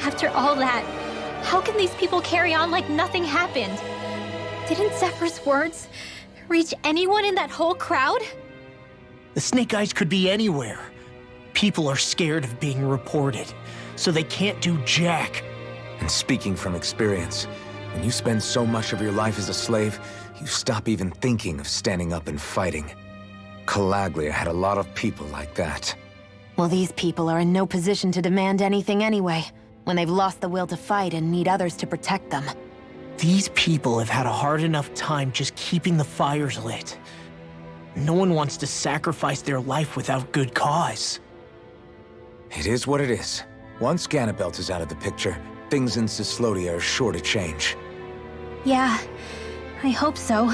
After all that, how can these people carry on like nothing happened? Didn't Zephyr's words reach anyone in that whole crowd? The Snake Eyes could be anywhere. People are scared of being reported, so they can't do jack. And speaking from experience, when you spend so much of your life as a slave, you stop even thinking of standing up and fighting. Calaglia had a lot of people like that. Well, these people are in no position to demand anything anyway, when they've lost the will to fight and need others to protect them. These people have had a hard enough time just keeping the fires lit. No one wants to sacrifice their life without good cause. It is what it is. Once Ganabelt is out of the picture, things in Cyslodia are sure to change. Yeah, I hope so.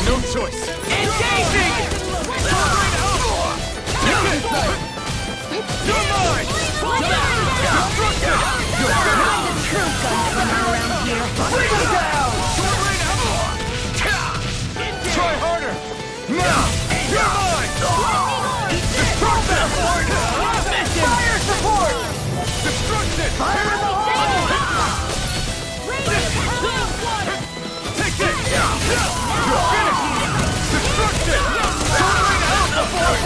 No choice. Engaging! You're mine! Bring him down! Try harder! Now! You're mine! Destruct them! Fire support! Destruction! Fire in the hole! Take this! You're finished! Destruction! Soaring out the board!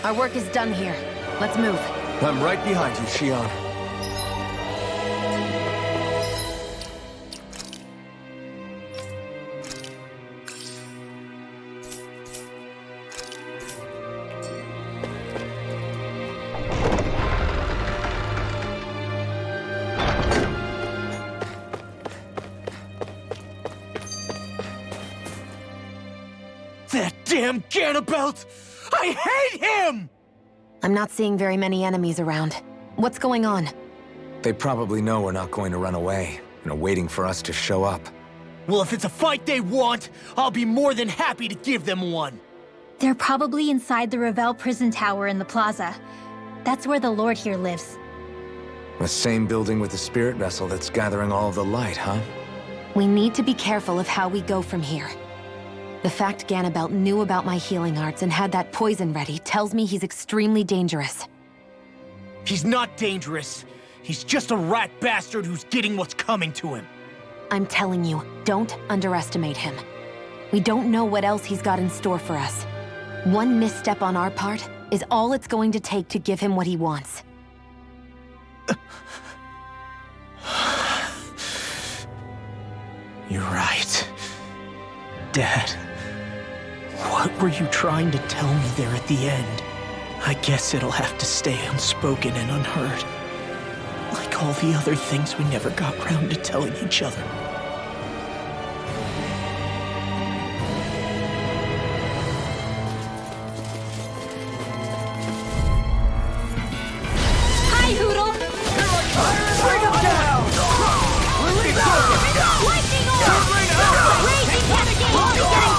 Our work is done here. Let's move. I'm right behind you, Shion. That damn Ganabelt! I hate him! I'm not seeing very many enemies around. What's going on? They probably know we're not going to run away, and are waiting for us to show up. Well, if it's a fight they want, I'll be more than happy to give them one. They're probably inside the Revel prison tower in the plaza. That's where the Lord here lives. The same building with the spirit vessel that's gathering all of the light, huh? We need to be careful of how we go from here. The fact Ganabelt knew about my healing arts and had that poison ready tells me he's extremely dangerous. He's not dangerous. He's just a rat bastard who's getting what's coming to him. I'm telling you, don't underestimate him. We don't know what else he's got in store for us. One misstep on our part is all it's going to take to give him what he wants. You're right. Dad, what were you trying to tell me there at the end? I guess it'll have to stay unspoken and unheard. Like all the other things we never got round to telling each other. Hi, Hoodle! Bring him down! Release Lightning orb! Raging cascade!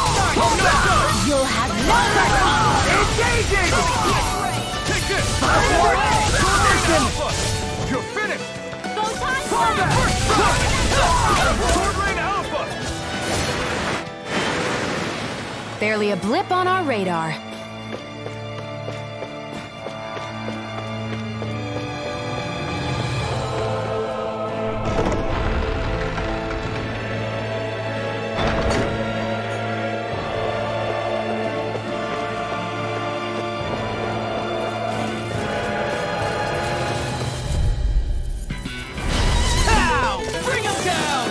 You'll have no mercy! Engaging! Take this! You're finished! Photon Fall blast! back! Sword Rain Alpha! Barely a blip on our radar. Bring him down!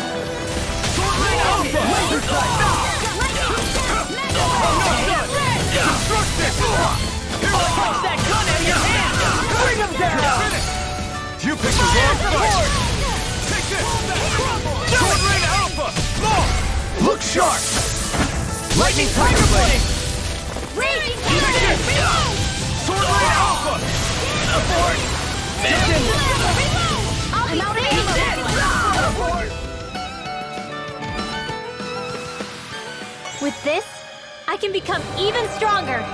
Sword Rain Alpha! Laser Sight! Destruction! Here I come! That gun out of your hand! Bring him down! You picked the wrong fight! Take this! Sword Rain Alpha! Look sharp! Lightning Tiger Blade! Raging Take this! Sword Rain Alpha! Abort! Mission! I'm out of ammo! With this, I can become even stronger!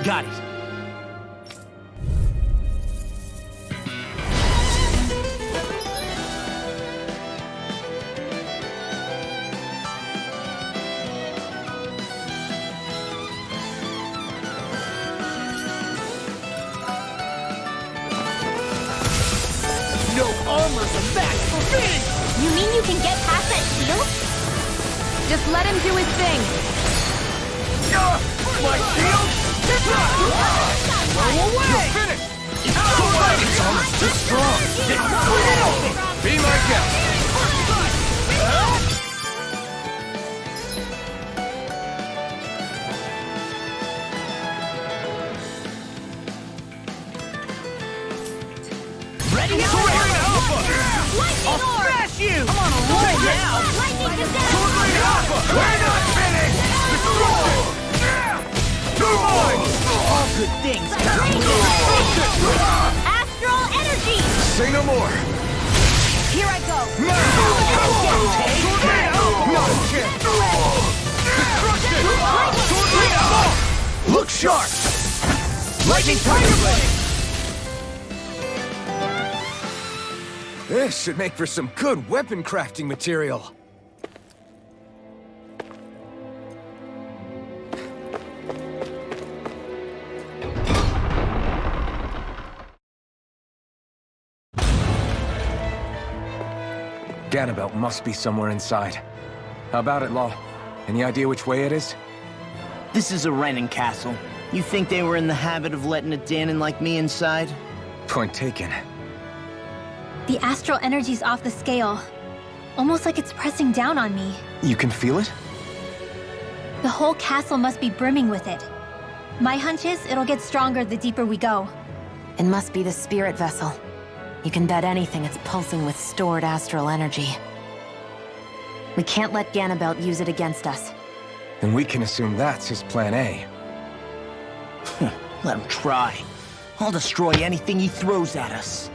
Got it. No armor's a match for me! You mean you can get past that shield? Just let him do his thing. My shield? Go away! You're finished! It's almost too strong! Be my guest! Ready now? Sword Rain Alpha! Lightning I'll orb! smash you! I'm on a roll now! Lightning Sword cadet! Rain Alpha! We're not finished! Destruction! You're mine! All good things come. Astral energy! Say no more! Here I go! Sword Rain Alpha! Not a chance! Destruction! Sword Rain Alpha! Look sharp! Lightning Tiger Blade! This should make for some good weapon crafting material. Ganabelt must be somewhere inside. How about it, Law? Any idea which way it is? This is a Renin castle. You think they were in the habit of letting a Danon like me inside? Point taken. The astral energy's off the scale. Almost like it's pressing down on me. You can feel it? The whole castle must be brimming with it. My hunch is it'll get stronger the deeper we go. It must be the spirit vessel. You can bet anything it's pulsing with stored astral energy. We can't let Ganabelt use it against us. Then we can assume that's his plan A. Let him try. I'll destroy anything he throws at us.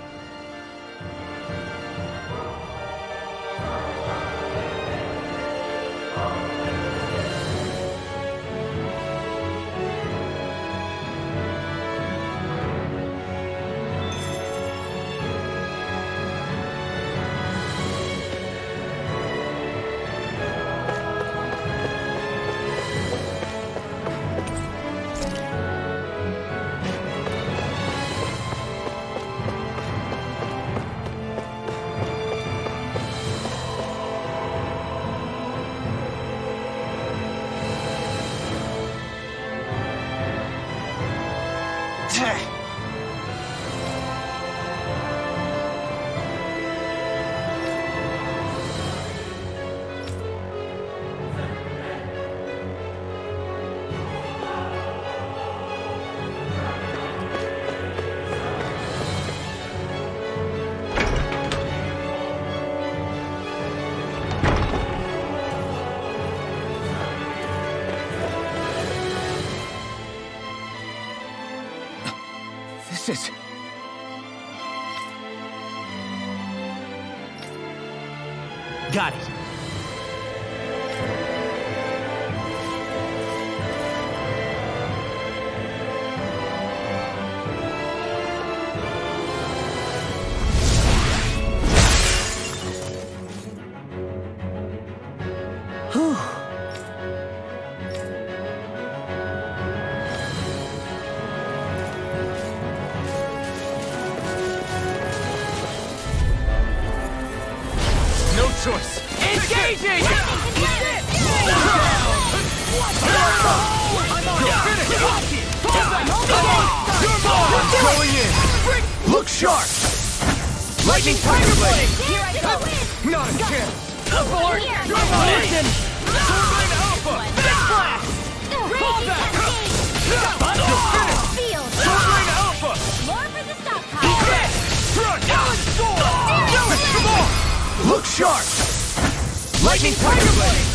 forces! Got it. Whew. No choice. Engaging! Going in. Look sharp. Lightning Tiger Blade. Here I go! Not a chance. Abort! Here! Listen! Turbine Alpha. Flash! Fall back. Field! Turbine Alpha. More for the stockpile! Front. Come on. Look sharp. Lightning Tiger Blade.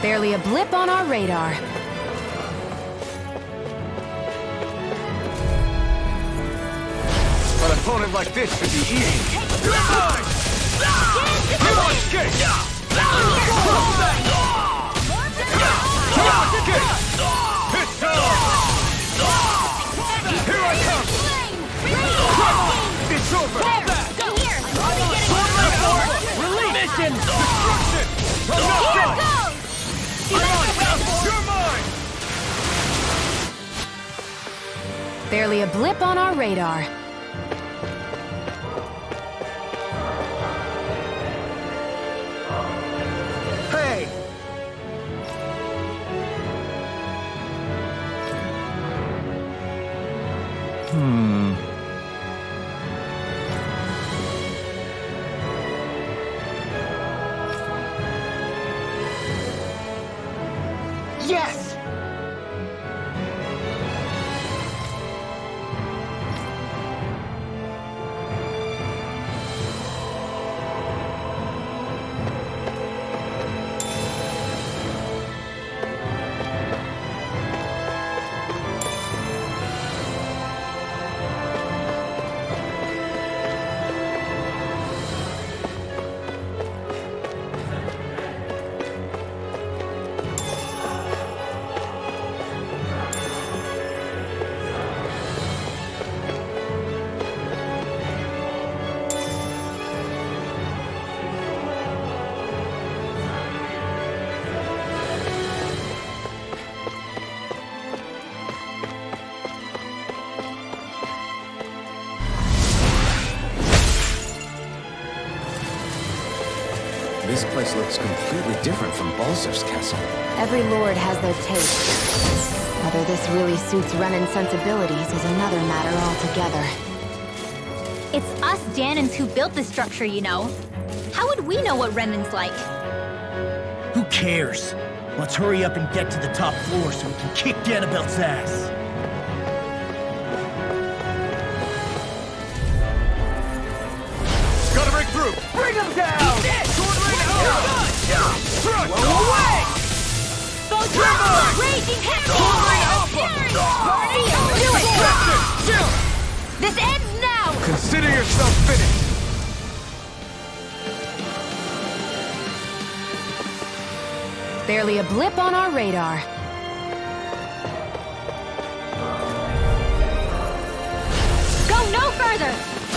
Barely a blip on our radar. An opponent like this should be easy. You're mine. You want escape. It's on! Here I come! It's over! Mission! Destruction! I'm not done! You're mine! Barely a blip on our radar. Hey! Yes! This place looks completely different from Balzer's castle. Every lord has their taste. Whether this really suits Renan's sensibilities is another matter altogether. It's us Danans who built this structure, you know. How would we know what Renan's like? Who cares? Let's hurry up and get to the top floor so we can kick Ganabelt's ass. Gotta break through! Bring him down! Sword Ring Alpha! Front! Away! Raging Sword Ring Alpha! Do it! Chill! This ends now! Consider yourself finished! Barely a blip on our radar. Go no further!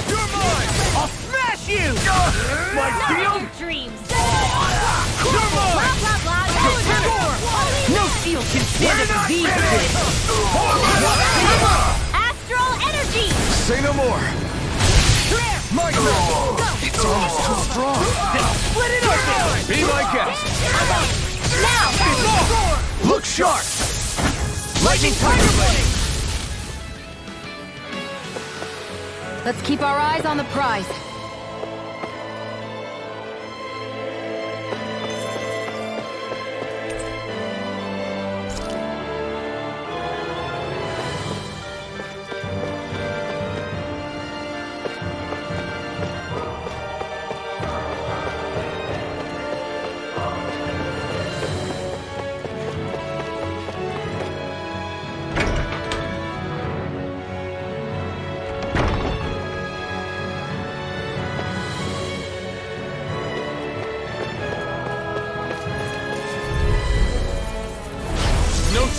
You're mine! I'll smash you! My shield? Dreams! You're Blah, mine! blah, blah, No shield can stand a disease with! Astral energy! Say no more! My turn! It's almost too strong! Split it open! Be my guest! Now! Look sharp! Lightning Tiger Blade! Let's keep our eyes on the prize.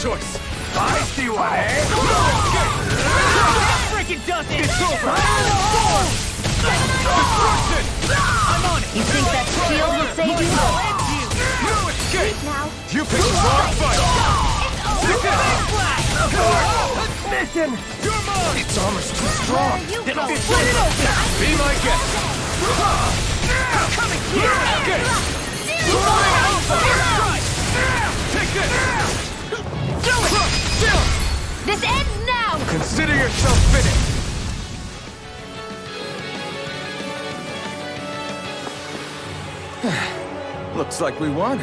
choice. I see one, eh? Freaking does it! It's over! Destruction! I'm on it! You think that shield will save you? No escape! Now, You picked the wrong fight! Stick it out! Mission! You're mine! Its armor's too strong. Then I'll split it open! Be my guest! Coming here! Okay! Take this! Do it! Still! this ends now! Consider yourself finished! Looks like we won.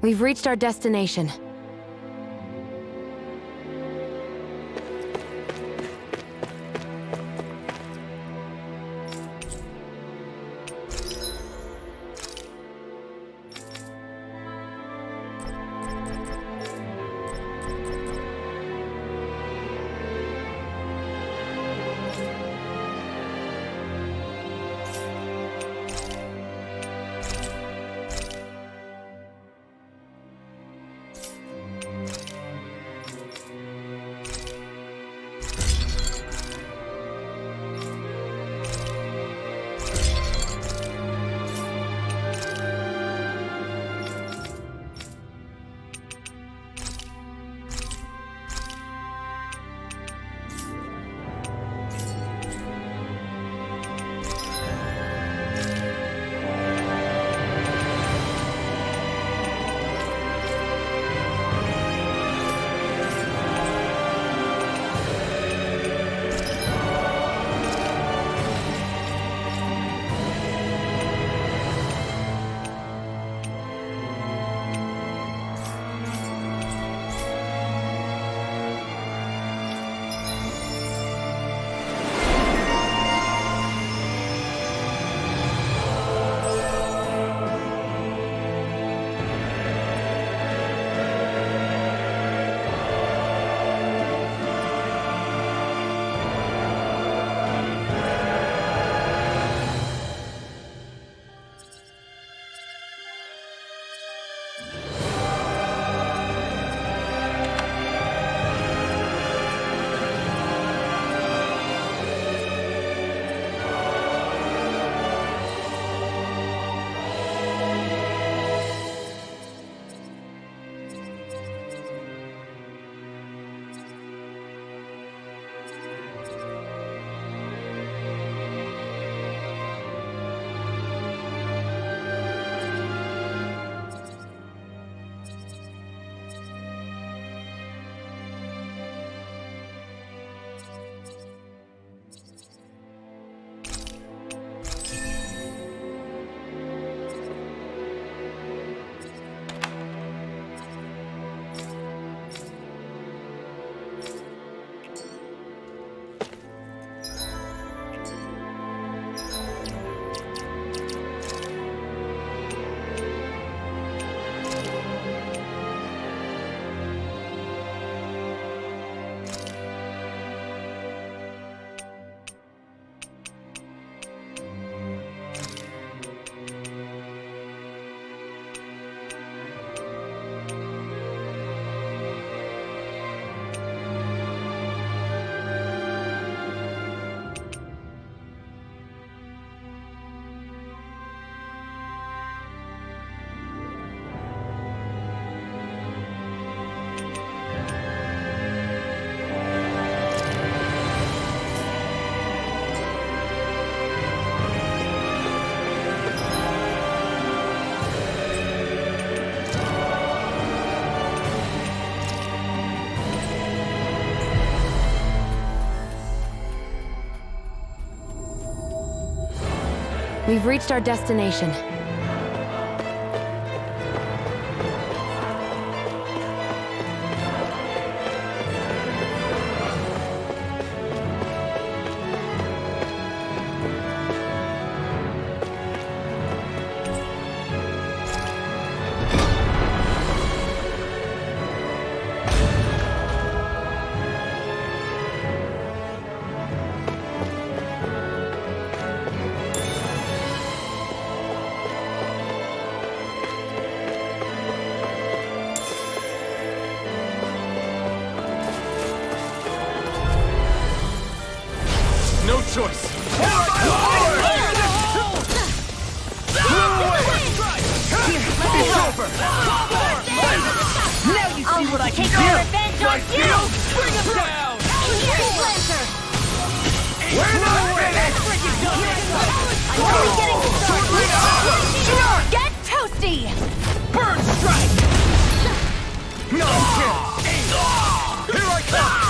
We've reached our destination. We've reached our destination. No choice. Now you see what I can Take do! your revenge on you! Bring him down! Here, Lancer! We're not finished! Only getting started! Get toasty! Bird strike! No chance! Here I come!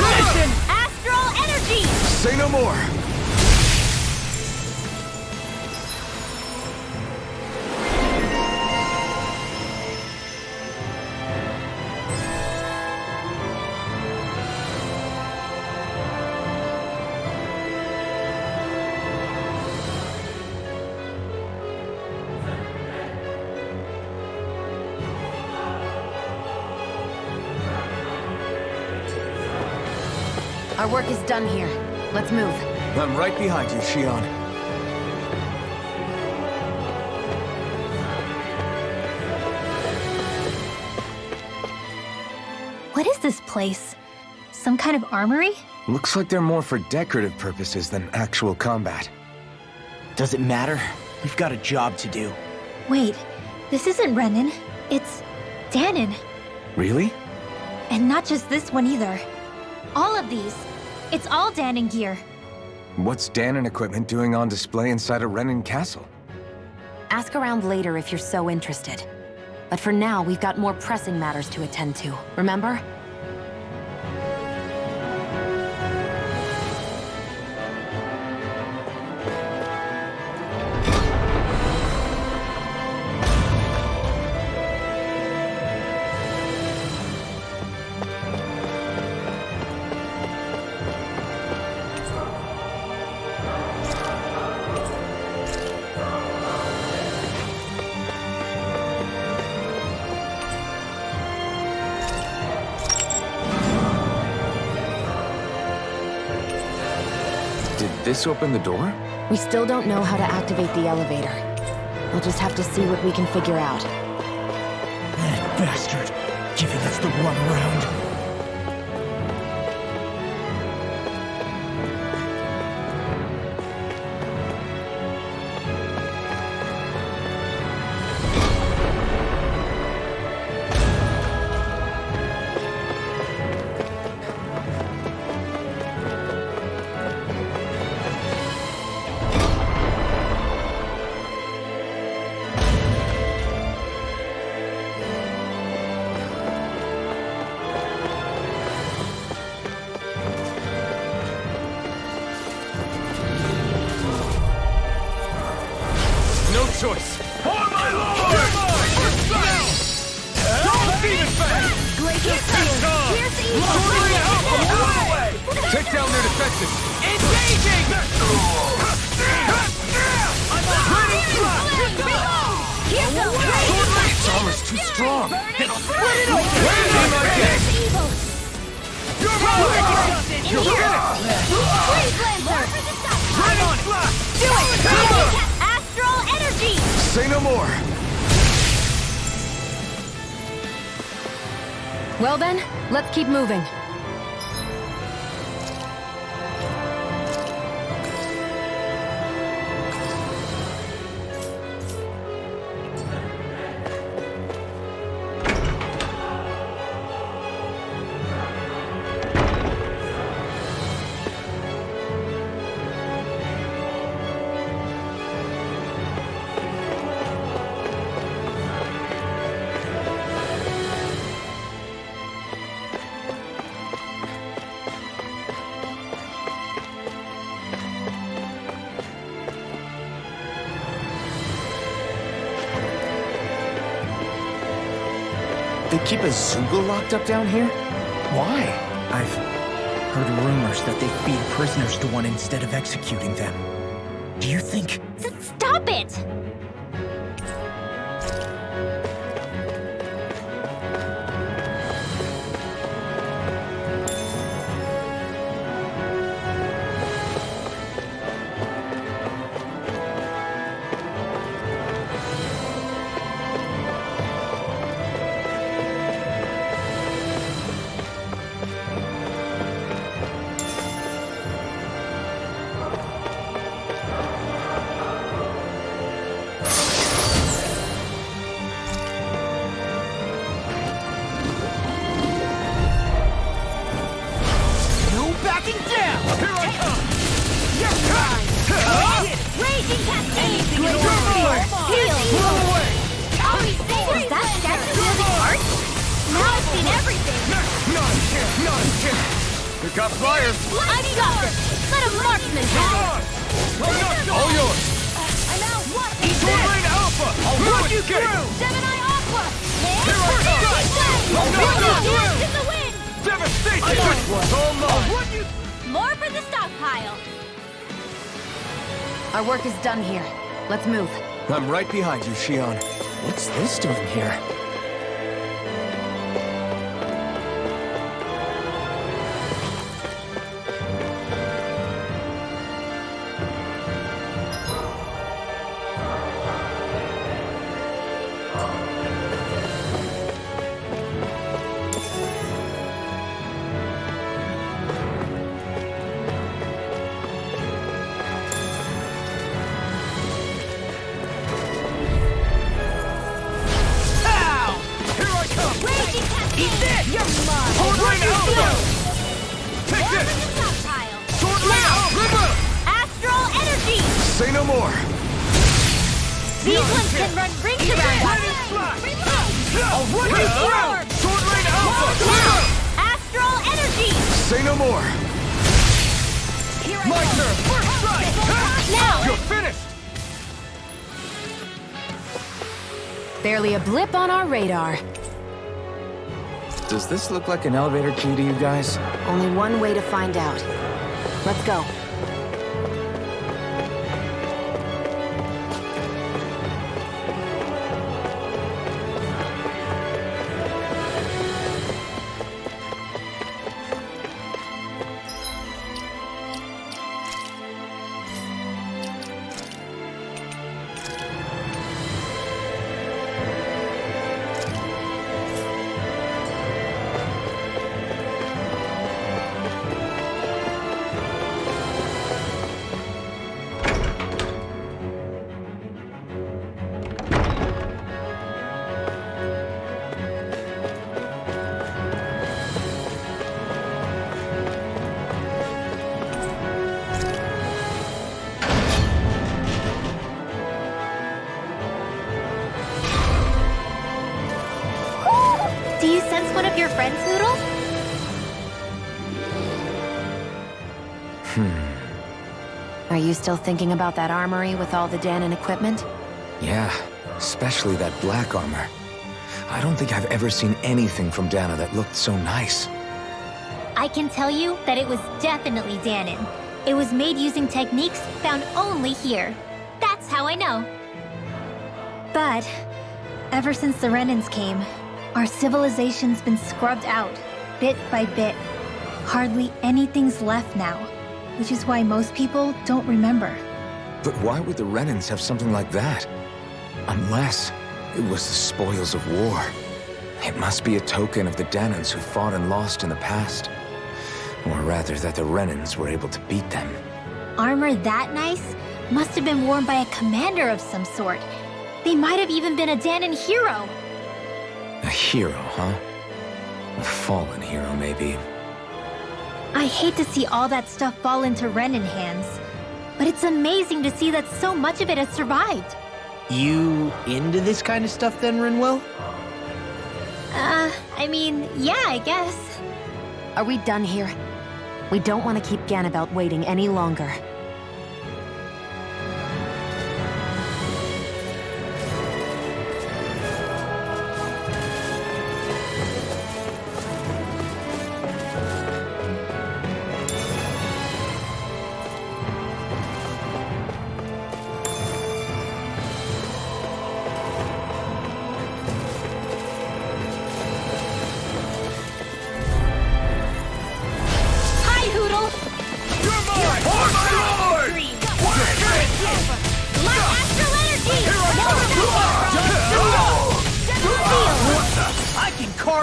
Mission! Astral energy! Say no more! Our work is done here. Let's move. I'm right behind you, Shion. What is this place? Some kind of armory? Looks like they're more for decorative purposes than actual combat. Does it matter? We've got a job to do. Wait, this isn't Renan. It's Danon. Really? And not just this one either. All of these. It's all Danon gear. What's Danon equipment doing on display inside a Renin castle? Ask around later if you're so interested. But for now, we've got more pressing matters to attend to, remember? Did this open the door? We still don't know how to activate the elevator. We'll just have to see what we can figure out. That bastard, giving us the runaround. No choice. For my lord! Don't demon fang! Here's evil! Take down their defenses. Engaging! Here's the This armor's too strong! Where did I get? evil! You're mine! In here! Freeze Lancer! Do it! Astral energy! Say no more! Well then, let's keep moving. They keep a Zoogle locked up down here? Why? I've heard rumors that they feed prisoners to one instead of executing them. Do you think... Stop it! No backing down! Here I come! You're mine! Raging Cascade! You're mine! Heal! Blow away! Is that statue wielding art? Now I've seen everything! Not a chance! Pick up fire! I've got this! Let a marksman Come have! on! All yours! I'm out! What? Sword Rain Alpha! I'll run you through! Gemini Aqua! Here I come! I'm not done! In the wind! Devastation! This one's all mine! More for the stockpile! Our work is done here. Let's move. I'm right behind you, Shion. What's this doing here? Here I come! Raging Cascade! Eat this! You're mine! Sword Rain Alpha! Take More this! for the stockpile! Sword Rain Alpha! Astral Energy! Say no more. These ones can run rings around us! Ready, flash! I'll run you Reform! through! Sword Rain Alpha! Astral Energy! Say no more. My turn! First strike! Now! You're finished! Barely a blip on our radar. Does this look like an elevator key to you guys? Only one way to find out. Let's go. Do you sense one of your friends, Noodle? Are you still thinking about that armory with all the Danon equipment? Yeah, especially that black armor. I don't think I've ever seen anything from Dana that looked so nice. I can tell you that it was definitely Danon. It was made using techniques found only here. That's how I know. But ever since the Renans came, our civilization's been scrubbed out, bit by bit. Hardly anything's left now, which is why most people don't remember. But why would the Renans have something like that? Unless it was the spoils of war. It must be a token of the Danans who fought and lost in the past. Or rather, that the Renans were able to beat them. Armor that nice must have been worn by a commander of some sort. They might have even been a Danon hero. A hero, huh? A fallen hero, maybe. I hate to see all that stuff fall into Renan hands, but it's amazing to see that so much of it has survived. You into this kind of stuff then, Rinwell? I mean, yeah, I guess. Are we done here? We don't want to keep Ganabelt waiting any longer.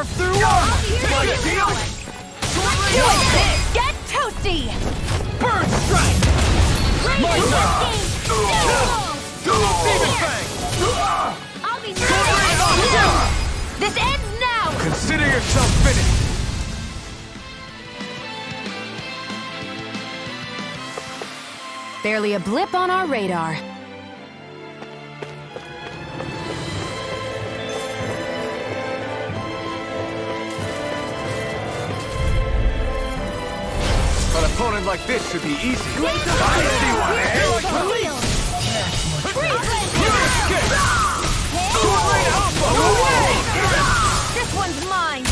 carve through armor! My shield! Get toasty! Burn strike! My turn! Demon Fang! I'll be This ends now! Consider yourself finished! Barely a blip on our radar. An opponent like this should be easy. I see one! Here I come! Sword Rain Alpha! Away! This one's mine!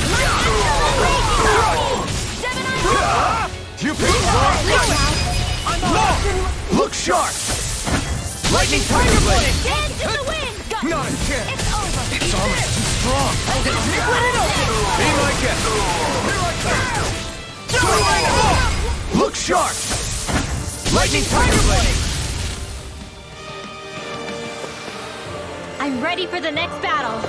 You picked the wrong fight! No! Look sharp! Lightning Tiger Blade! Dance in the wind! Not a chance! It's over! Its armor's too strong! Be my guest! Here I come! Sword Rain Alpha! Look sharp! Lightning Tiger Blade! I'm ready for the next battle.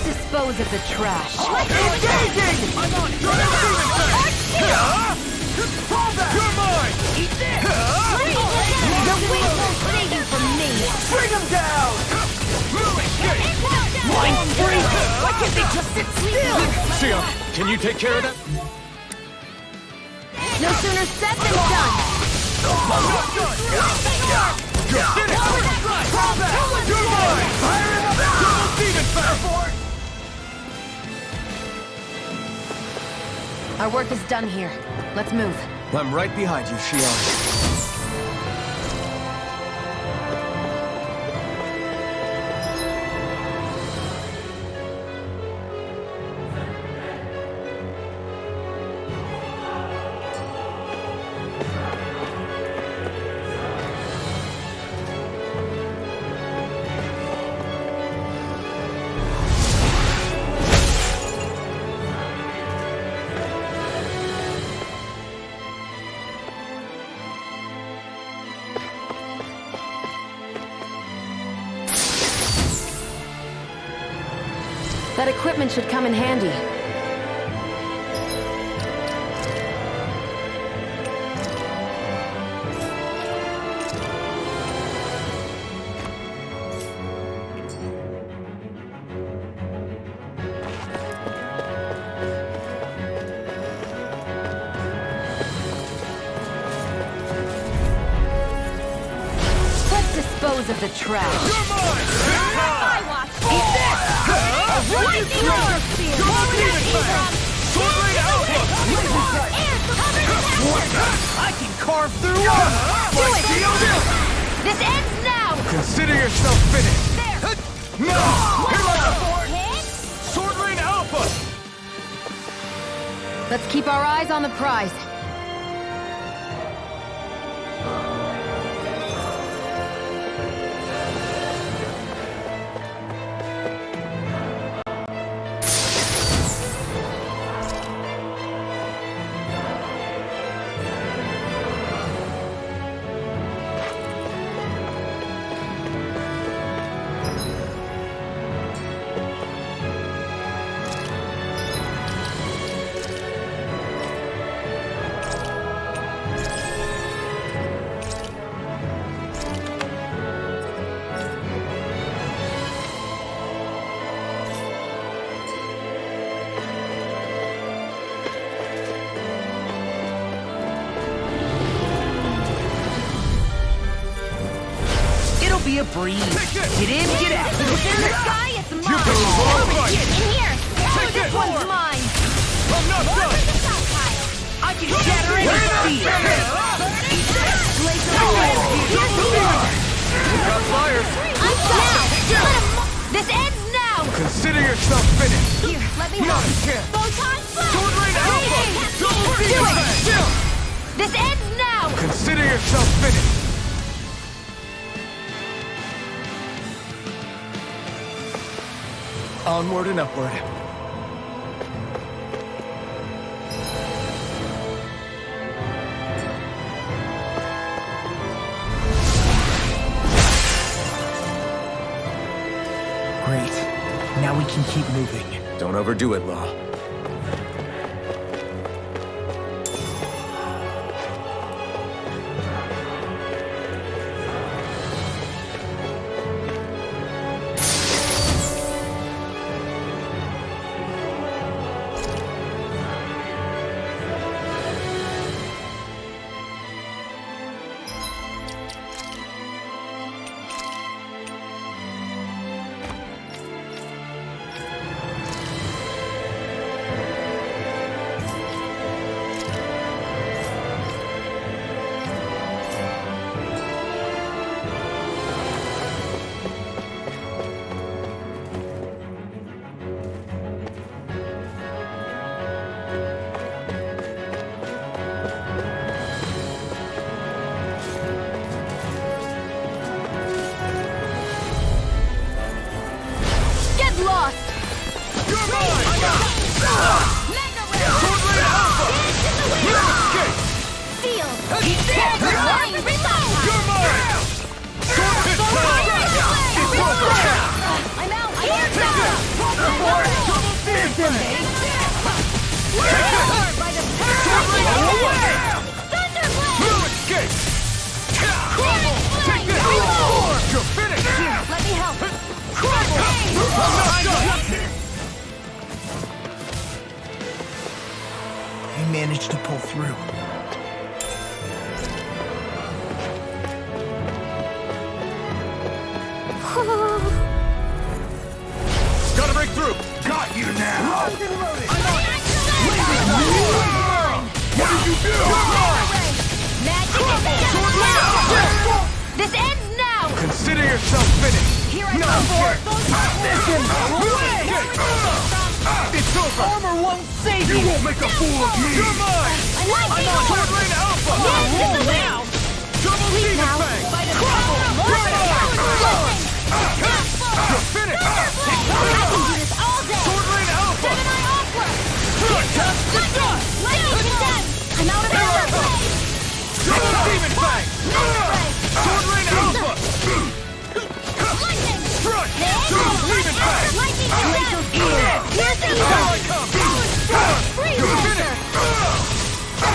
Dispose of the trash. Engaging! I'm on! Demon Fang! You're mine! Eat this! The wheat will save you from me. Bring him down! Mind freeze! Why can't they just sit still? Sion, can you take care of that? No sooner said than done. I'm not done! You're finished! You're mine! Double Demon Fang! Our work is done here. Let's move. I'm right behind you, Sion. That equipment should come in handy. Let's dispose of the trash. I watch. Eat this! Lightning orb! Sword Rain Alpha! I can carve through armor! My shield! This ends now! Consider yourself finished! There! No! Here like a sword! Hit! Sword Rain Alpha! Let's keep our eyes on the prize. Freeze. Take it! Get in, get out. It's in the sky, it's You mine! can fall right! In here! Take This it! one's mine! I'm not done! I can shatter any steel. Look out, fires! I'm now! This ends now! Consider yourself finished! Here, let me Not help. a chance! Photon flash! Sword Rain Alpha! Double Demon Fang! This ends now! Consider yourself finished! Onward and upward. Great. Now we can keep moving. Don't overdo it, Law. Get lost! You're mine! Sword Rain Alpha! You're escape! Feel! You're mine! Sword Pit Power! It's over! I'm out! Take it! Double Demon Fang! By the Sword Rain Alpha! You escape! Take this! You're finished! Let me help! I'm not done! We managed to pull through. Gotta break through! Got you now! What did you do? Sword Rain Alpha! This ends now! Consider yourself finished! Here I come for it! It's over! Armor won't save You you. won't make a fool of me! You're mine! I'm on Sword Rain Alpha! Now. Double Demon Fang! You're finished! I can do this all day! Sword Rain Alpha! I'm out of power! Double Demon Fang! Sword Rain Alpha! Strike! Double Demon Fang! Here I come! You're finished!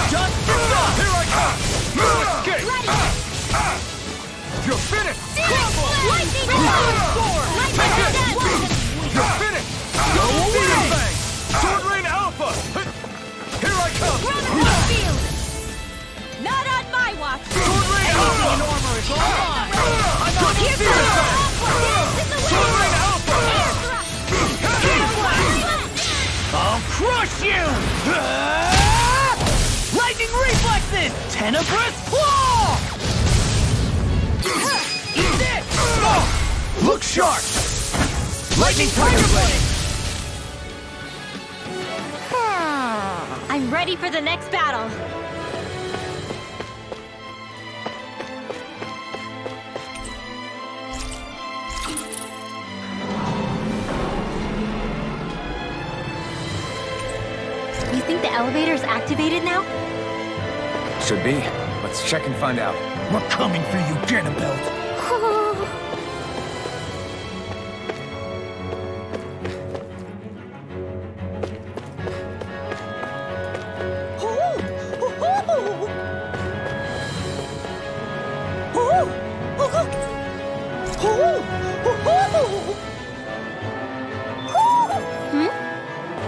Just enough. Here I come! No escape! You're finished! You're finished! Double Demon Fang! Sword Rain Alpha! Here I come! Not on my watch! Sword Rain Alpha! Armor is all mine. Double Demon Fang! Sword Rain Alpha! I'll crush you! Lightning reflexes! Tenebrous claw! Eat this! Look sharp! Lightning tiger blade! I'm ready for the next battle. You think the elevator's activated now? Should be. Let's check and find out. We're coming for you, Ganabelt.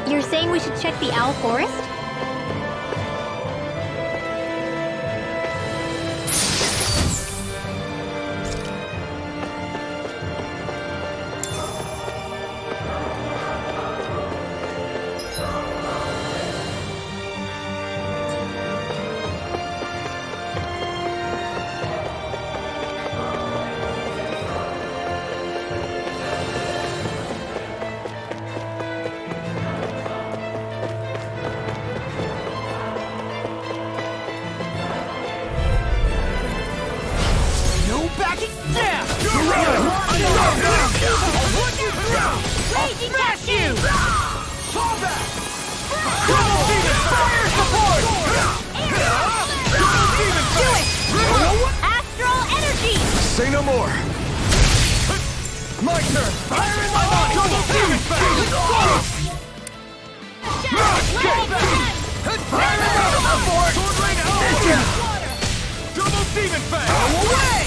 You're saying we should check the Owl Forest? more! My turn! Fire in my body! Double demon fang! Sword rain alpha! Double demon fang!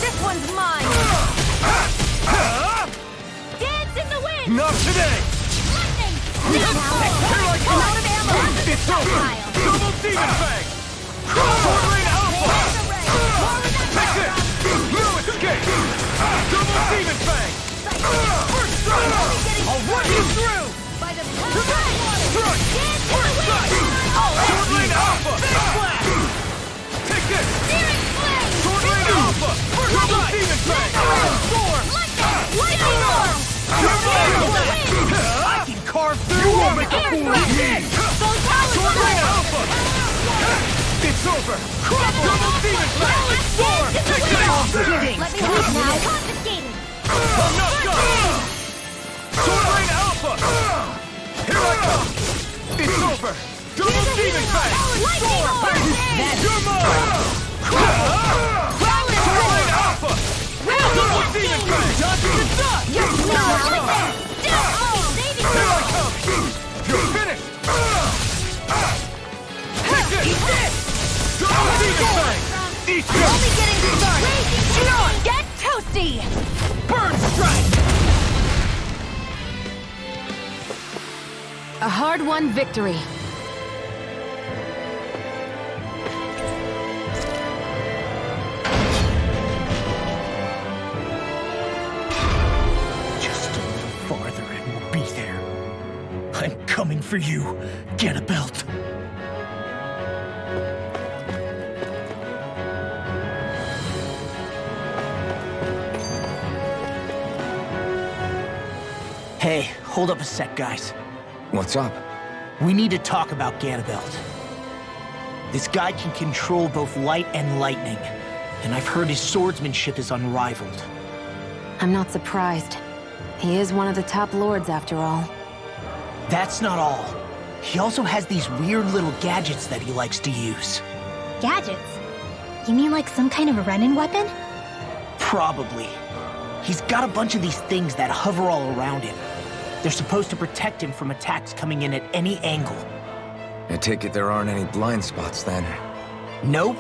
This one's mine! Dance in the wind! Not today! Lightning! Here I come! Out of ammo! It's over! Double demon fang! Sword rain alpha! Take this! No escape! Double demon fang! First strike! I'll run you through! By the power of water! Strike! First strike! Sword rain alpha! Flash! Take this! Searing flame! Sword rain alpha! Double demon fang! Storm! Lightning storm! I can carve through and make a fool of me! Sword rain alpha! It's over! Double demon fang! Storm! Take this! Let me leave now! Confiscated! I'm not done! Sword rain alpha! Here I come! It's over! Double demon fang! Lightning storm! You're mine! Sword rain alpha! Double demon fang! It's done! You're Here I come! You're finished! Take this! Double demon fang! Eat this! Only getting started! Gion, get toasty! Burn strike! A hard-won victory. Just a little farther and we'll be there. I'm coming for you, Ganabelt. Hey, hold up a sec, guys. What's up? We need to talk about Ganabelt. This guy can control both light and lightning, and I've heard his swordsmanship is unrivaled. I'm not surprised. He is one of the top lords, after all. That's not all. He also has these weird little gadgets that he likes to use. Gadgets? You mean like some kind of a Renin weapon? Probably. He's got a bunch of these things that hover all around him. They're supposed to protect him from attacks coming in at any angle. I take it there aren't any blind spots then. Nope.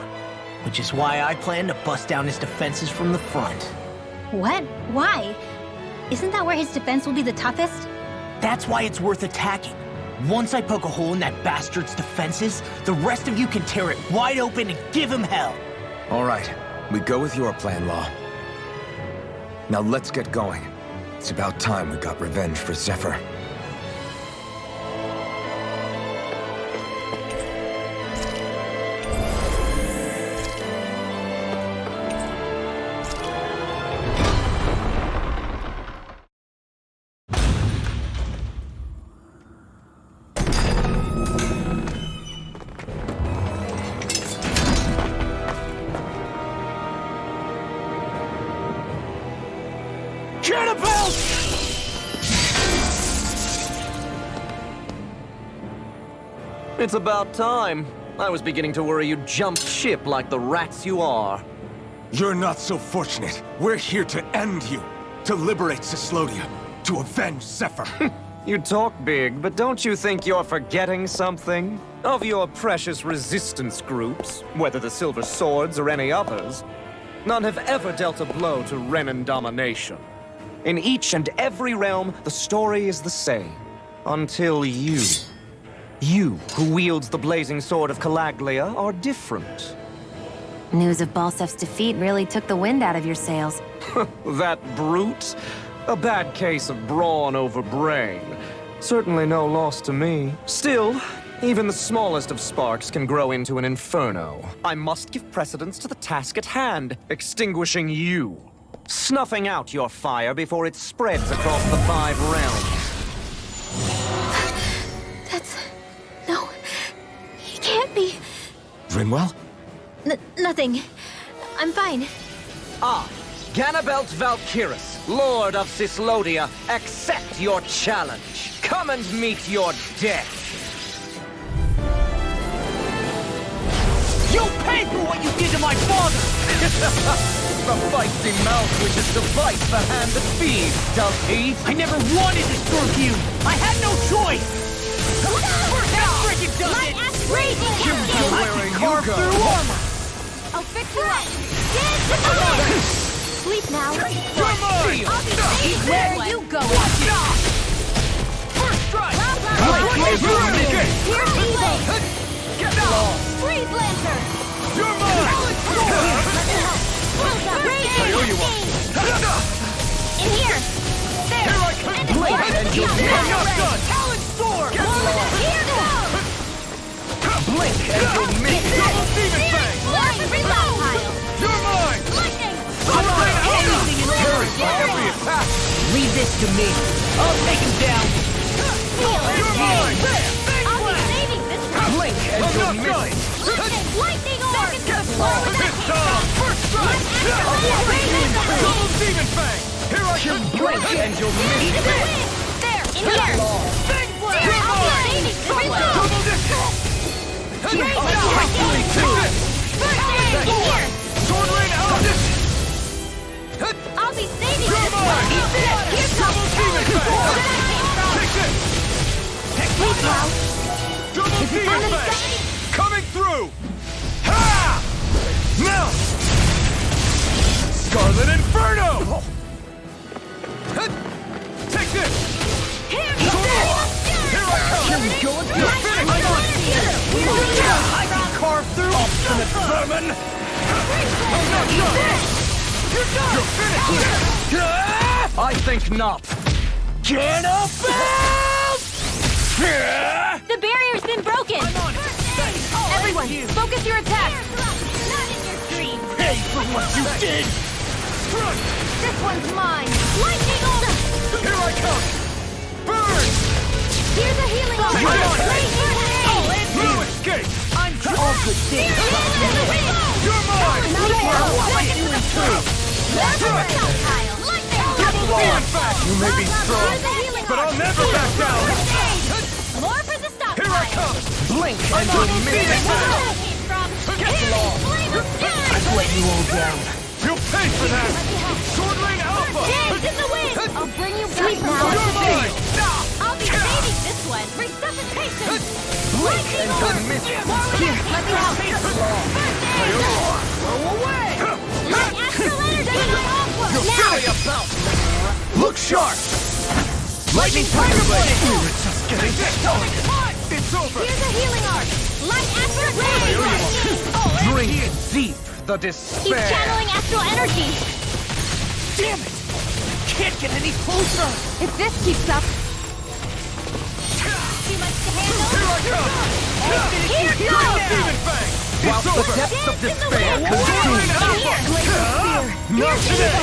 Which is why I plan to bust down his defenses from the front. What? Why? Isn't that where his defense will be the toughest? That's why it's worth attacking. Once I poke a hole in that bastard's defenses, the rest of you can tear it wide open and give him hell. All right, we go with your plan, Law. Now let's get going. It's about time we got revenge for Zephyr. Ganabelt! It's about time. I was beginning to worry you jumped ship like the rats you are. You're not so fortunate. We're here to end you. To liberate Cyslodia. To avenge Zephyr. You talk big, but don't you think you're forgetting something? Of your precious resistance groups, whether the Silver Swords or any others, none have ever dealt a blow to Renin domination. In each and every realm, the story is the same. Until you. You, who wields the blazing sword of Calaglia, are different. News of Balsef's defeat really took the wind out of your sails. That brute? A bad case of brawn over brain. Certainly no loss to me. Still, even the smallest of sparks can grow into an inferno. I must give precedence to the task at hand, extinguishing you. Snuffing out your fire before it spreads across the 5 realms. No. He can't be. Rinwell? Nothing. I'm fine. I, Ganabelt Valkyris, Lord of Cyslodia, accept your challenge. Come and meet your death. You'll pay for what you did to my father! The feisty mouth wishes to bite the hand that feeds, does he? I never wanted to Scorpion! I had no choice! That frickin' does it! Raging Go where I you can carve go. through armor! I'll fix you up. Dance to the wind. Sleep now. You're mine! I'll be safe Where where you you going? First strike! Here's You're mine! evil. Get down! Freeze Lancer. You're mine! I owe you one. In here. There. Here I come! And Blade and and you'll be not done! Talon Storm! Here goes. Blink and you'll miss. Double Demon Fang! Reload pile. You're mine! Lightning. Anything in Carried there! by every attack! Leave this to me. I'll take him down. You're mine! I'll be saving this one. Blink and I'm you'll not miss. done! Lightning orb. This time! First strike! Double Demon Fang! Here I come! Blink and you'll miss. There. In here. Fang Blast! You're I'll be mine! saving this one. Double disc! Take this. First aid. In here. Sword Rain out! I'll be saving You're this mine! one. Here comes Demon Fang! where that came from. Take this! Sleep now. Double Demon Fang! Coming through! Ha! Now! Scarlet Inferno! Take this! Here Here I come! You're finished! I can carve through obstinate vermin! I'm not done! You're finished! I think not. Ganabelt! The barrier's been broken. Everyone, focus your attack! Not in your dreams. Pay for what you did! Run! This one's mine! Lightning orb. Here I come! Burn! Here's a healing orb. No escape! I'm all good things. You're mine! Double Demon Fang! You may be strong, But I'll never back down! More for the stop Here I come! blink and I'm you'll Double miss. Demon Fang! Get lost. I've let you all down. You'll pay for that! Sword Rain Alpha! Dance in the wind. I'll bring you back You're now. mine! I'll be saving this one. Resuscitation. Blink and you'll miss. Here, let me help. Go away! Like astral energy. You're Now. silly about! Look sharp. Lightning Tiger Blade! Just getting this! It's over! Here's a healing arc. Light astral blade. Drink deep the He's despair. channeling astral energy. Damn it! Can't get any closer! If this keeps up, Too much to handle. Here I come! Here Double goes. Demon Fang! While It's the over! depths of Dance in the despair wind. consume. Sword Rain Alpha! Not today!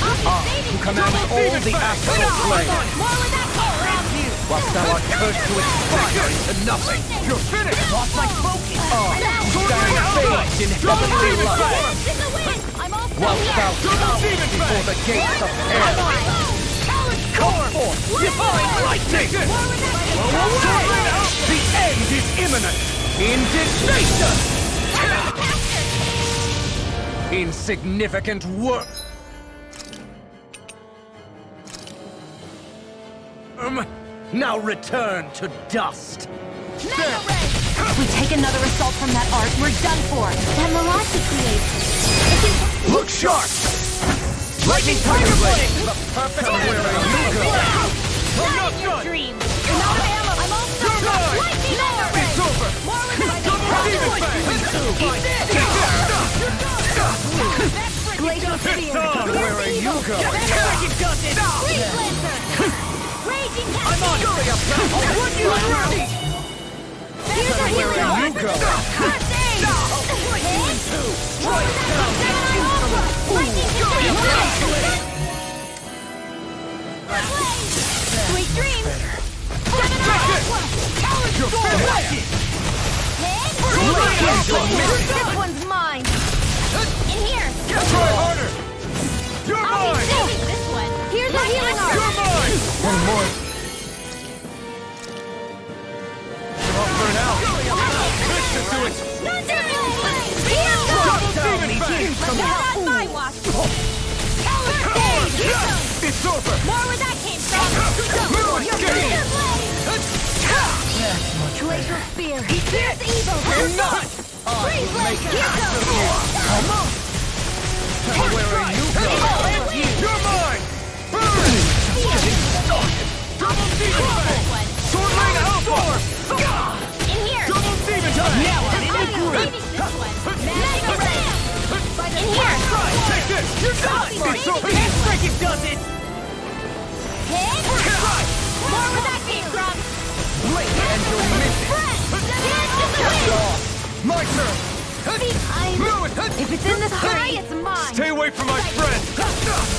I'll be saving Who commands this all one. the astral plane. More with that around you. Whilst thou art cursed to expire into nothing. You're finished! Lost my focus! Sword Rain Thou Alpha! fades in Double heavenly Demon light. Fang! Dance in the wind. I'm all Whilst thou Double Demon before the Fang! gates of hell. Come forth! Divine Lightning! Sword Rain Alpha! The end is imminent. Indignation! Insignificant work. Now return to dust. if we take another assault from that art, we're done for! That mirage he creates. Look sharp! Lightning Tiger Blade! The perfect where you go. I'm not Your done! dreams. I'm all You're mine! Lightning orb. It's over! More with that Double Demon Fang! Glacial It's Sphere! on! Where are you going? Freeze Lancer. Raging Cascade. Here's a healing Where orb. you go? First aid. Lightning Cascade. Sweet dreams. You're finished! This one's mine! In here. Try harder! You're I'll be mine! saving this one. Here's a healing You're arc. mine! One more. You're off for now! This should do it! Here goes. Double Demon Fang! Spear! Here's evil! We're not! Freeze leg! Here goes! Almost! Wearing new clothes. You're mine! Burn! Double demon fang! Sword lane alpha! In here! Double demon fang! Now I'm in the groove! Mega ray! In here! Take this! You're done! Handstriking does it! Hit! More where that came from! Blink and you'll miss it! My turn! Move it! If it's in the sky, it's mine! Stay away from my friend!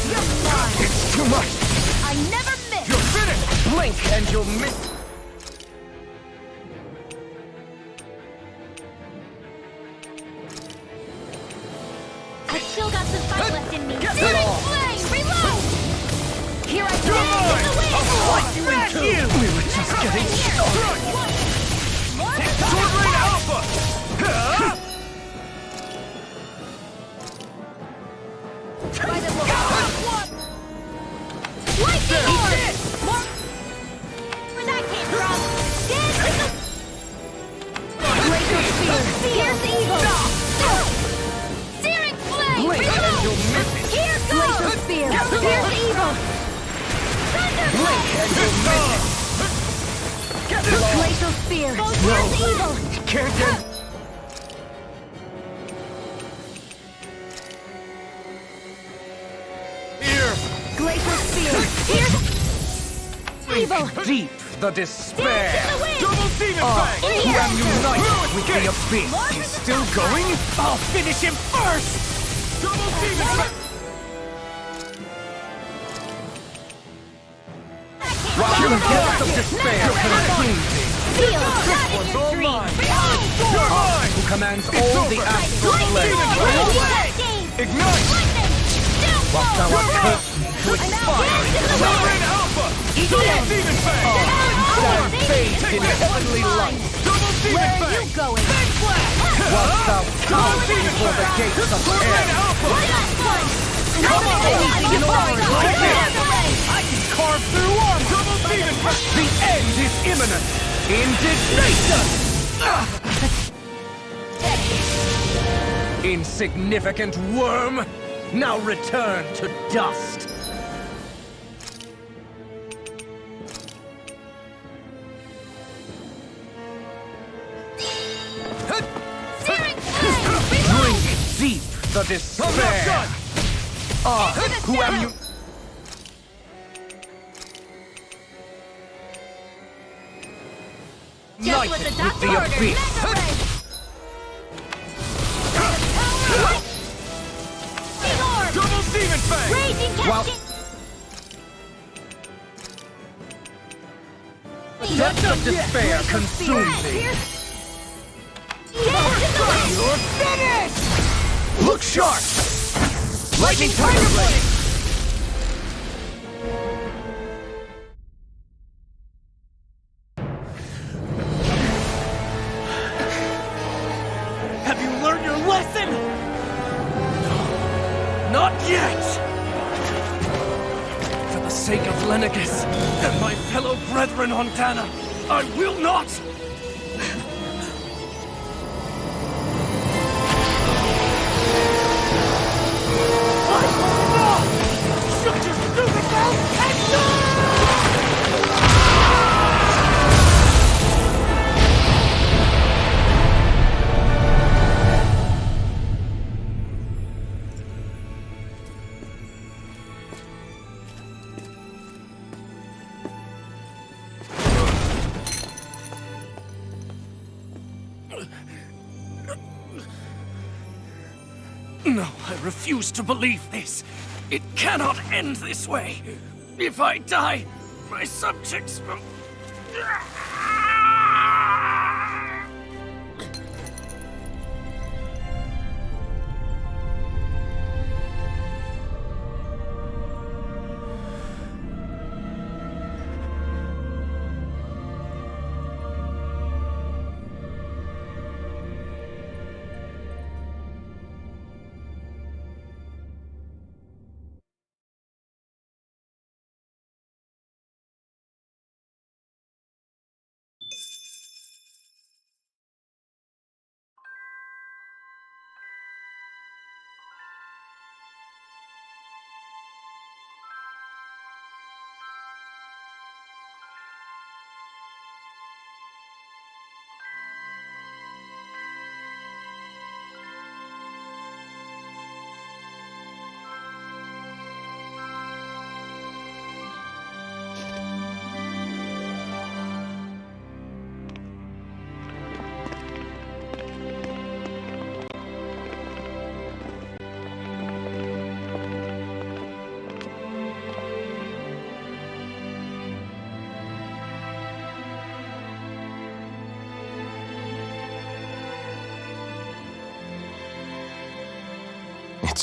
You're mine! It's too much! I never miss! You're finished! Blink and you'll miss. I've still got some fight left in me. Get Searing it all. flame! Reload! Here I go! mine. In the wind! What you into? We were just getting started! Sword lane alpha! Huh? By the Lord! Lightning orb! More where that came from! Laser spear! Here's evil! Searing flame! Blink and Reload! you'll miss it. Here goes! Laser spear! Here's evil! Blink and you'll miss it. Laser spear! Here's evil! Can't get. Here! Glacial spear! Here's evil! Deep the despair. Dance in the wind! Double demon fang! In Who here! am united with the abyss? He's still going? I'll finish him first! Double demon fang! While the depths of despair consume thee, Feel that in your all dreams! mine. Behold! You're mine! who commands It's all over. the astral Lightning! planes, Lightning! Ignite! Lightning! whilst thou art Downfall! cursed to expire Dance in the Sword wind! lane alpha! Double demon fang! and bathed in heavenly light, Double demon Where are you fang! going? whilst thou comes before the gates of Sword lane hell. alpha! I can carve through armor. Double demon fang! The end is imminent. Indignation! Insignificant worm, now return to dust. Searing flame! Reload! Drink deep the I'm not despair. done! Who am you? Just what the United with doctor the ordered! abyss. Mega ray! Big orb! Double demon fang! Raging While- cascade! Depths of despair consume thee. Dance in the wind! You're finished! Look sharp! Lightning tiger blade! Have you learned your lesson? No, not yet! For the sake of Lenegus and my fellow brethren on Dana, I will not! No, I refuse to believe this. It cannot end this way. If I die, my subjects will...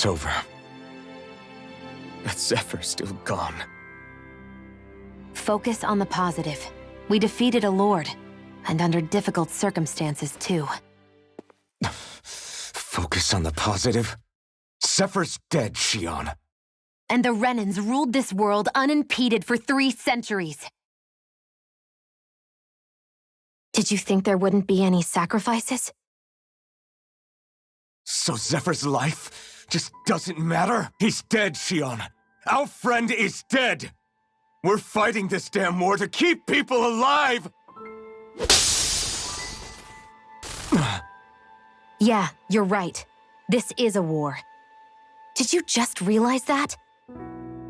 it's over. But Zephyr's still gone. Focus on the positive. We defeated a lord, and under difficult circumstances, too. Focus on the positive? Zephyr's dead, Xion. And the Renans ruled this world unimpeded for 3 centuries. Did you think there wouldn't be any sacrifices? So Zephyr's life just doesn't matter? He's dead, Xion. Our friend is dead. We're fighting this damn war to keep people alive! Yeah, you're right. This is a war. Did you just realize that?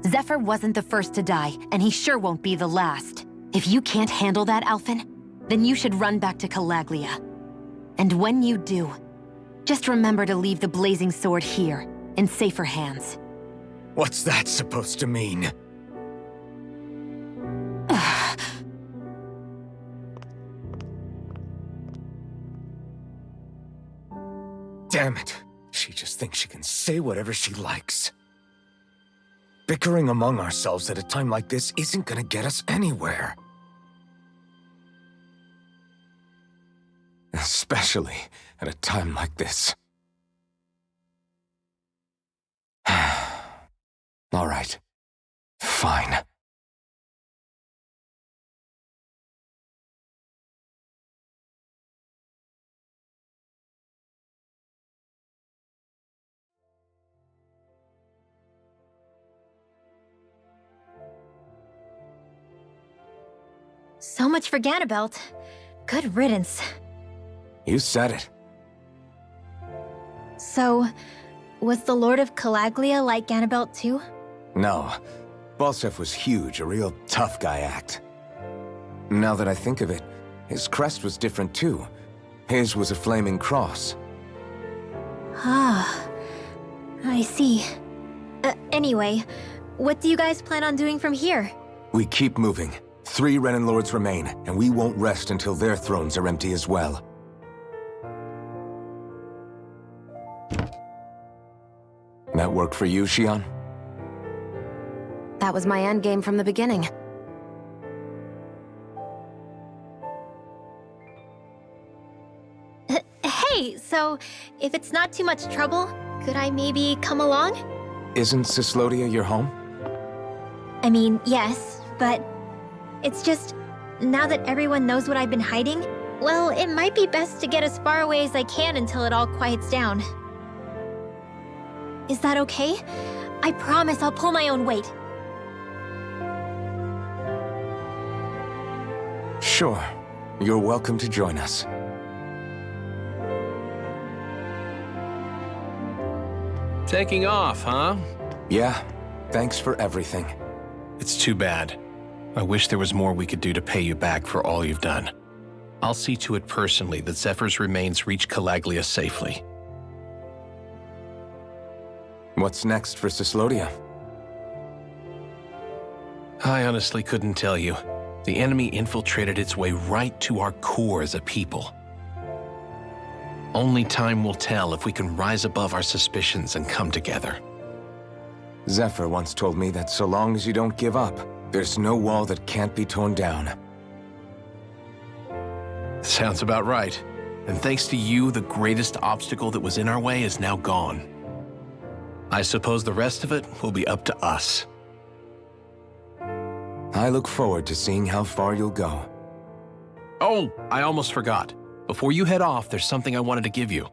Zephyr wasn't the first to die, and he sure won't be the last. If you can't handle that, Alphen, then you should run back to Calaglia. And when you do, just remember to leave the blazing sword here, in safer hands. What's that supposed to mean? Damn it. She just thinks she can say whatever she likes. Bickering among ourselves at a time like this isn't gonna get us anywhere. Especially at a time like this. All right. Fine. So much for Ganabelt. Good riddance. You said it. So, was the Lord of Calaglia like Ganabelt too? No. Balsef was huge, a real tough guy act. Now that I think of it, his crest was different too. His was a flaming cross. Ah, I see. Anyway, what do you guys plan on doing from here? We keep moving. 3 Renan Lords remain, and we won't rest until their thrones are empty as well. That work for you, Xion? That was my endgame from the beginning. Hey, so if it's not too much trouble, could I maybe come along? Isn't Cyslodia your home? I mean, yes, but it's just, now that everyone knows what I've been hiding, well, it might be best to get as far away as I can until it all quiets down. Is that okay? I promise I'll pull my own weight. Sure. You're welcome to join us. Taking off, huh? Yeah. Thanks for everything. It's too bad. I wish there was more we could do to pay you back for all you've done. I'll see to it personally that Zephyr's remains reach Calaglia safely. What's next for Cyslodia? I honestly couldn't tell you. The enemy infiltrated its way right to our core as a people. Only time will tell if we can rise above our suspicions and come together. Zephyr once told me that so long as you don't give up, there's no wall that can't be torn down. Sounds about right. And thanks to you, the greatest obstacle that was in our way is now gone. I suppose the rest of it will be up to us. I look forward to seeing how far you'll go. Oh, I almost forgot. Before you head off, there's something I wanted to give you.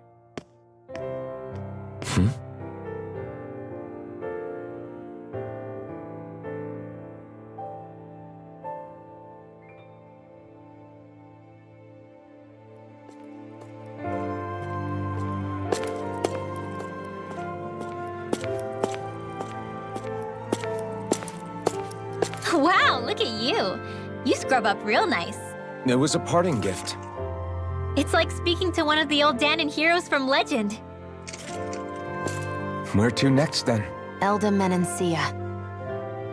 Wow, look at you. You scrub up real nice. It was a parting gift. It's like speaking to one of the old Danon heroes from legend. Where to next, then? Elda Menancia.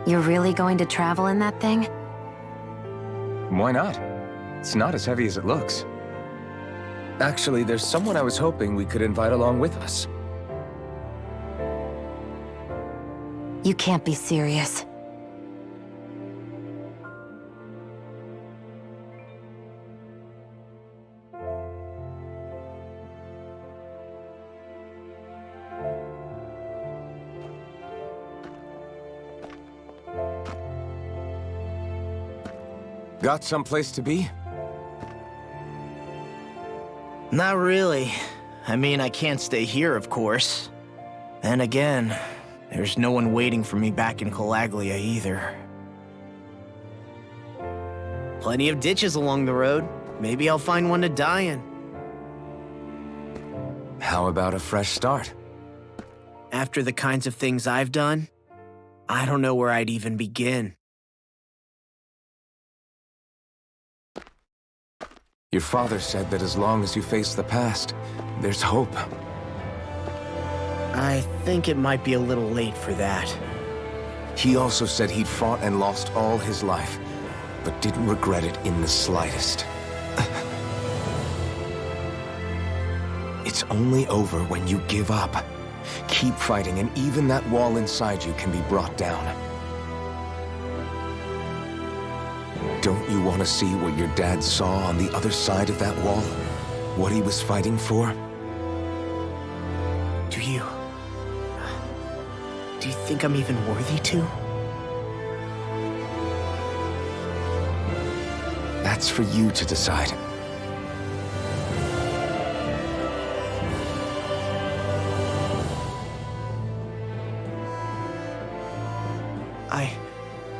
You're really going to travel in that thing? Why not? It's not as heavy as it looks. Actually, there's someone I was hoping we could invite along with us. You can't be serious. Got someplace to be? Not really. I mean, I can't stay here, of course. Then again, there's no one waiting for me back in Calaglia either. Plenty of ditches along the road. Maybe I'll find one to die in. How about a fresh start? After the kinds of things I've done, I don't know where I'd even begin. Your father said that as long as you face the past, there's hope. I think it might be a little late for that. He also said he'd fought and lost all his life, but didn't regret it in the slightest. It's only over when you give up. Keep fighting, and even that wall inside you can be brought down. Don't you want to see what your dad saw on the other side of that wall? What he was fighting for? Do you think I'm even worthy to? That's for you to decide.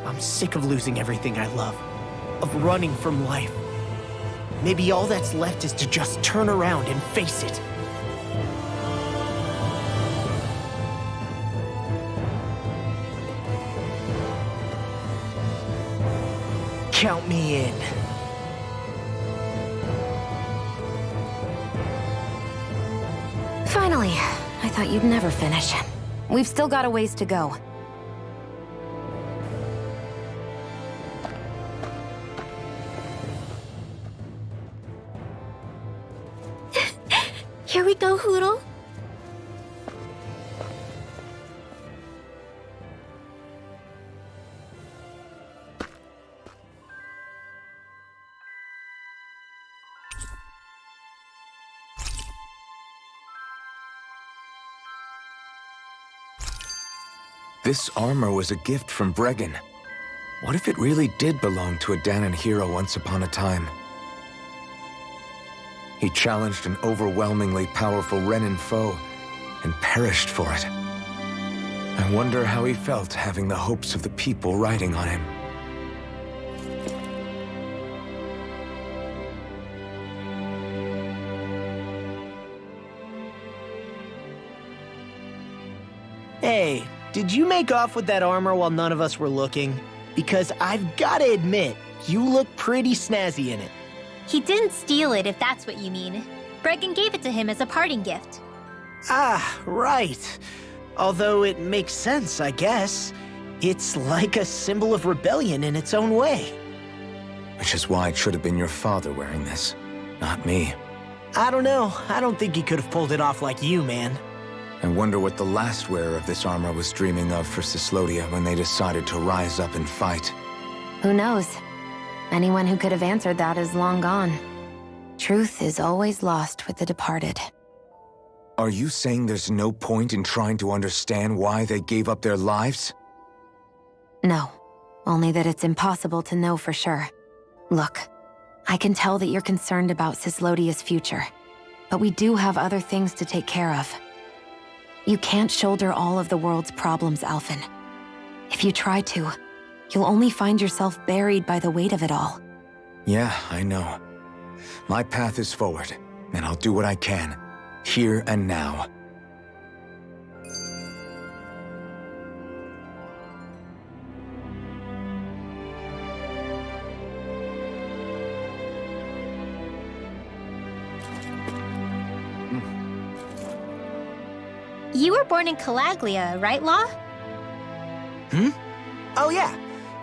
I'm sick of losing everything I love. Of running from life. Maybe all that's left is to just turn around and face it. Count me in. Finally, I thought you'd never finish. We've still got a ways to go. Here we go, Hoodle. This armor was a gift from Bregan. What if it really did belong to a Danon hero once upon a time? He challenged an overwhelmingly powerful Renin foe and perished for it. I wonder how he felt having the hopes of the people riding on him. Hey, did you make off with that armor while none of us were looking? Because I've gotta admit, you look pretty snazzy in it. He didn't steal it, if that's what you mean. Bregan gave it to him as a parting gift. Ah, right. Although it makes sense, I guess. It's like a symbol of rebellion in its own way. Which is why it should have been your father wearing this, not me. I don't know. I don't think he could have pulled it off like you, man. I wonder what the last wearer of this armor was dreaming of for Cyslodia when they decided to rise up and fight. Who knows? Anyone who could have answered that is long gone. Truth is always lost with the departed. Are you saying there's no point in trying to understand why they gave up their lives? No, only that it's impossible to know for sure. Look, I can tell that you're concerned about Cyslodia's future, but we do have other things to take care of. You can't shoulder all of the world's problems, Alphen. If you try to, you'll only find yourself buried by the weight of it all. Yeah, I know. My path is forward, and I'll do what I can, here and now. You were born in Calaglia, right, Law? Oh yeah,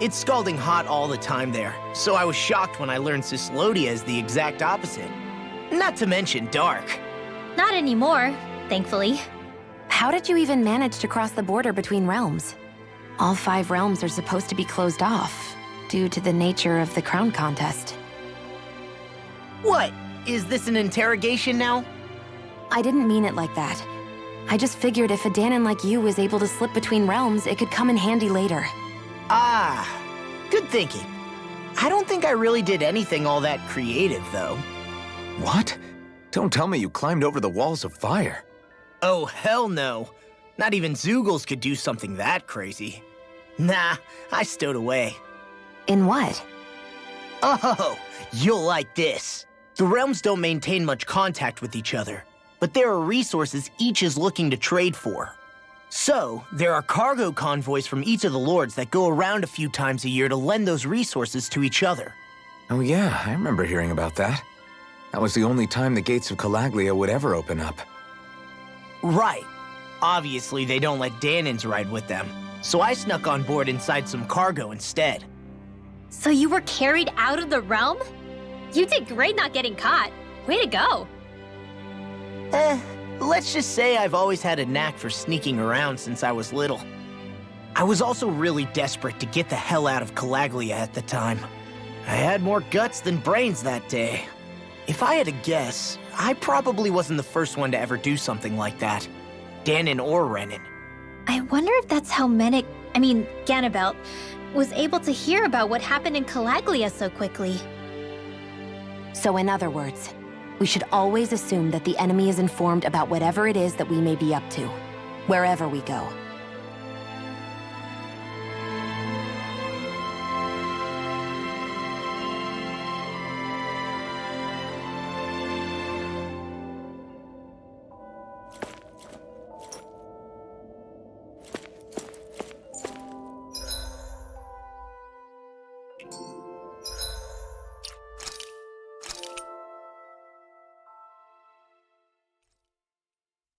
it's scalding hot all the time there, so I was shocked when I learned Cyslodia is the exact opposite. Not to mention dark. Not anymore, thankfully. How did you even manage to cross the border between realms? All 5 realms are supposed to be closed off, due to the nature of the crown contest. What? Is this an interrogation now? I didn't mean it like that. I just figured if a Danon like you was able to slip between realms, it could come in handy later. Ah, good thinking. I don't think I really did anything all that creative, though. What? Don't tell me you climbed over the walls of fire. Oh, hell no. Not even Zoogles could do something that crazy. Nah, I stowed away. In what? Oh, you'll like this. The realms don't maintain much contact with each other, but there are resources each is looking to trade for. So, there are cargo convoys from each of the lords that go around a few times a year to lend those resources to each other. Oh yeah, I remember hearing about that. That was the only time the gates of Calaglia would ever open up. Right. Obviously, they don't let Danons ride with them, so I snuck on board inside some cargo instead. So you were carried out of the realm? You did great not getting caught. Way to go. Let's just say I've always had a knack for sneaking around since I was little. I was also really desperate to get the hell out of Calaglia at the time. I had more guts than brains that day. If I had to guess, I probably wasn't the first one to ever do something like that. Danon or Renan. I wonder if that's how Ganabelt, was able to hear about what happened in Calaglia so quickly. So in other words, we should always assume that the enemy is informed about whatever it is that we may be up to, wherever we go.